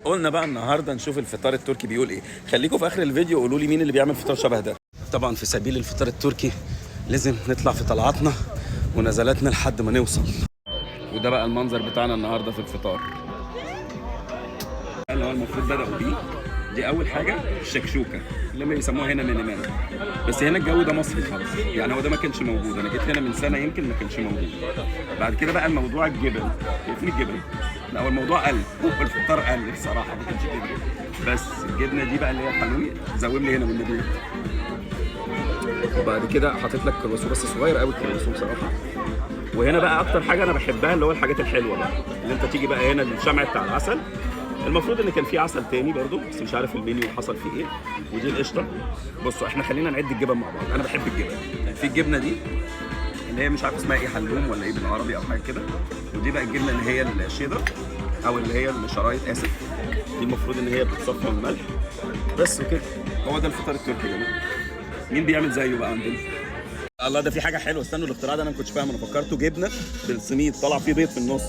قلنا بقى النهارده نشوف الفطار التركي بيقول ايه. خليكم في اخر الفيديو قولوا لي مين اللي بيعمل فطار شبه ده. طبعا في سبيل الفطار التركي لازم نطلع في طلعاتنا ونزلاتنا لحد ما نوصل. وده بقى المنظر بتاعنا النهارده في الفطار اللي هو المفروض بدأوا بيه. دي اول حاجه الشكشوكه اللي هم بيسموها هنا مينيمان، بس هنا الجو ده مصري خالص، يعني هو ده ما كانش موجود. انا جيت هنا من سنه يمكن ما كانش موجود. بعد كده بقى الموضوع الجبن، فين الجبن؟ لا هو الموضوع قل، الفطار قل بصراحه، ما كانش كده. بس الجبنه دي بقى اللي هي الحلويات زوم لي هنا من النبيل. وبعد كده حاطط لك كرواسون بس صغير قوي الكرواسون بصراحه. وهنا بقى اكتر حاجه انا بحبها اللي هو الحاجات الحلوه بقى، اللي انت تيجي بقى هنا الشمع بتاع العسل. المفروض ان كان في عسل تاني برضو بس مش عارف المنيو حصل فيه ايه. ودي القشطه. بصوا احنا خلينا نعد الجبن مع بعض، انا بحب الجبن. في الجبنه دي اللي هي مش عارف اسمها ايه، حلوم ولا ايه بالعربي او حاجه كده. ودي بقى الجبنه اللي هي الشيدر او اللي هي الشرايط، اسف. دي المفروض ان هي بتتصفى من الملح بس وكده. هو ده الفطار التركي ده. مين بيعمل زيه بقى عندنا؟ الله، ده في حاجه حلوه. استنوا، الاختراع ده انا ما كنتش فاهم. انا فكرته جبنه بالسميد طلع فيه بيض في النص.